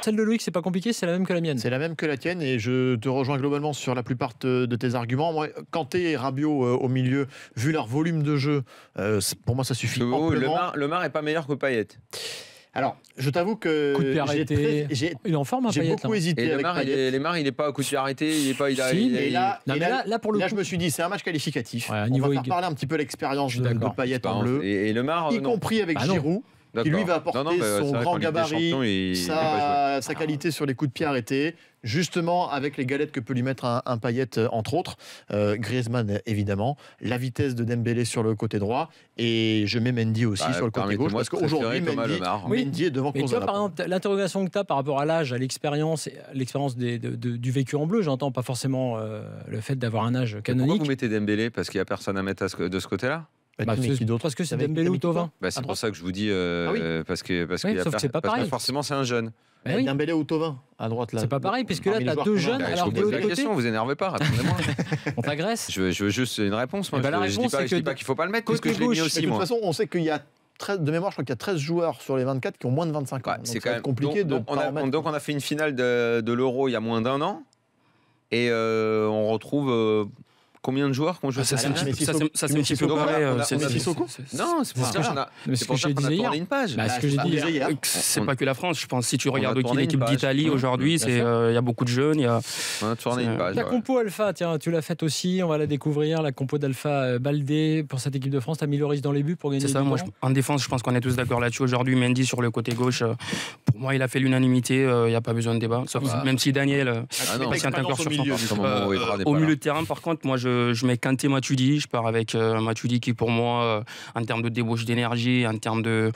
Celle de Loïc, c'est pas compliqué, c'est la même que la mienne. C'est la même que la tienne et je te rejoins globalement sur la plupart de tes arguments. Moi, Kanté et Rabiot au milieu, vu leur volume de jeu, pour moi ça suffit amplement. Lemar est pas meilleur que Payet. Alors, je t'avoue que coup de pied arrêté. Il est en forme, j'ai Payet, beaucoup hésité et avec Payet. Lemar, il est pas au coup de pied arrêté, il est pas. Là, pour le coup, je me suis dit, c'est un match qualificatif. Ouais, on va faire parler un petit peu l'expérience de Payet en bleu, et Lemar, y compris avec Giroud. Qui lui va apporter son grand gabarit, sa qualité sur les coups de pied arrêtés, justement avec les galettes que peut lui mettre un Payet entre autres, Griezmann évidemment, la vitesse de Dembélé sur le côté droit et je mets Mendy aussi sur le côté gauche parce qu'aujourd'hui Mendy est devant Kurzawa. Par exemple, l'interrogation que tu as par rapport à l'âge, à l'expérience du vécu en bleu, j'entends pas forcément le fait d'avoir un âge canonique. Pourquoi vous mettez Dembélé parce qu'il n'y a personne à mettre de ce côté-là? Parce que c'est Dembélé ou Thauvin. C'est pour ça que je vous dis parce que forcément c'est un jeune. Dembélé ou Thauvin à droite là. C'est pas pareil puisque là tu as deux jeunes alors de l'autre côté. Vous énervez pas, répondez-moi. On t'agresse. Je veux juste une réponse. Moi, je dis pas qu'il faut pas le mettre parce que je l'ai mis aussi. De toute façon, on sait qu'il y a de mémoire, je crois qu'il y a 13 joueurs sur les 24 qui ont moins de 25 ans. C'est quand même compliqué. Donc on a fait une finale de l'Euro il y a moins d'un an et on retrouve. Combien de joueurs qu'on joue? Ça c'est un petit peu pareil. C'est Sissoko. Non, c'est pour ça qu'on a tourné une page. Ce que j'ai dit hier. C'est pas que la France. Je pense si tu regardes l'équipe d'Italie aujourd'hui, il y a beaucoup de jeunes. On a tourné une page. La compo Alpha, tiens, tu l'as faite aussi. On va la découvrir. La compo d'Alpha Baldé pour cette équipe de France. T'as mis Loris dans les buts pour gagner. C'est ça. Moi, en défense, je pense qu'on est tous d'accord là-dessus. Aujourd'hui, Mendy sur le côté gauche. Pour moi, il a fait l'unanimité. Il n'y a pas besoin de débat. Même si Daniel, au milieu de terrain, par contre, moi je mets Kanté Matuidi, je pars avec Matuidi qui pour moi en termes de débauche d'énergie, en termes de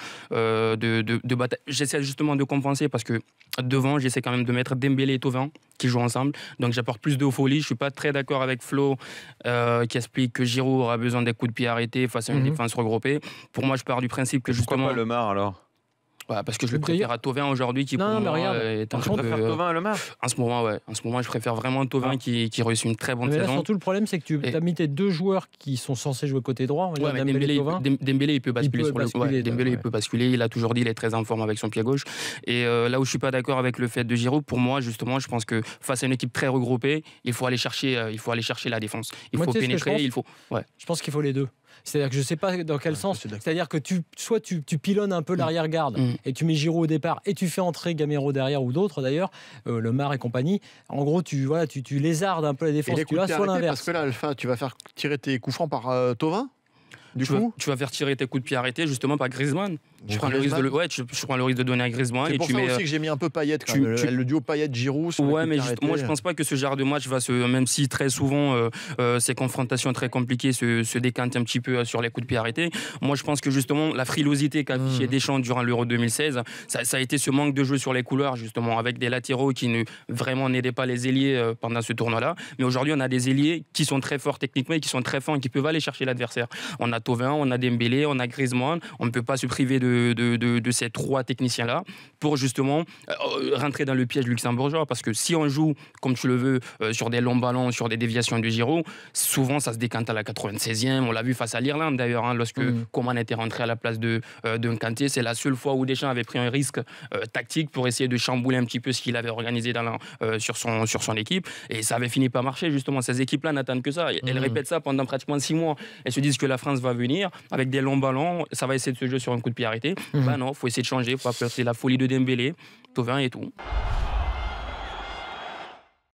bataille, j'essaie justement de compenser parce que devant j'essaie quand même de mettre Dembélé et Thauvin qui jouent ensemble, donc j'apporte plus de folie. Je suis pas très d'accord avec Flo qui explique que Giroud aura besoin des coups de pied arrêtés face à une défense regroupée. Pour moi je pars du principe que justement... Pourquoi pas Lemar alors? Parce que je le préfère à Thauvin aujourd'hui qui pour moi est un peu... Thauvin à Lemar en ce moment je préfère vraiment Thauvin qui réussit une très bonne saison. Surtout le problème c'est que tu as mis tes deux joueurs qui sont censés jouer côté droit. Dembélé il peut basculer sur le Dembélé il peut basculer, il a toujours dit il est très en forme avec son pied gauche et là où je suis pas d'accord avec le fait de Giroud, pour moi justement je pense que face à une équipe très regroupée il faut aller chercher la défense, il faut pénétrer, je pense qu'il faut les deux. C'est-à-dire que je ne sais pas dans quel sens. C'est-à-dire que tu pilonnes un peu l'arrière-garde et tu mets Giroud au départ et tu fais entrer Gamero derrière ou d'autres d'ailleurs, Lemar et compagnie. En gros, tu lézardes un peu la défense. Tu vas soit l'inverse. Parce que là, Alpha, tu vas faire tirer tes coups francs par Thauvin. Tu vas faire tirer tes coups de pied arrêtés justement par Griezmann. Je prends le risque de donner à Griezmann. C'est pour ça aussi que j'ai mis un peu Payet quand même. Le duo Payet-Giroud. Mais moi je pense pas que ce genre de match va même si très souvent ces confrontations très compliquées se décantent un petit peu sur les coups de pied arrêtés. Moi je pense que justement la frilosité qu'a affiché Deschamps durant l'Euro 2016, ça a été ce manque de jeu sur les couloirs justement avec des latéraux qui ne vraiment n'aidaient pas les ailiers pendant ce tournoi-là. Mais aujourd'hui on a des ailiers qui sont très forts techniquement et qui sont très forts et qui peuvent aller chercher l'adversaire. On a Thauvin, on a Dembélé, on a Griezmann. On ne peut pas se priver de ces trois techniciens-là pour justement rentrer dans le piège luxembourgeois. Parce que si on joue, comme tu le veux, sur des longs ballons, sur des déviations de Giroud, souvent ça se décante à la 96e. On l'a vu face à l'Irlande d'ailleurs, lorsque Coman était rentré à la place de Kanté. C'est la seule fois où Deschamps avait pris un risque tactique pour essayer de chambouler un petit peu ce qu'il avait organisé sur son équipe. Et ça avait fini par marcher justement. Ces équipes-là n'attendent que ça. Elles répètent ça pendant pratiquement 6 mois. Elles se disent que la France va venir avec des longs ballons, ça va essayer de se jouer sur un coup de pied arrêté. Non, il faut essayer de changer, il faut apporter la folie de Dembélé, Thauvin et tout.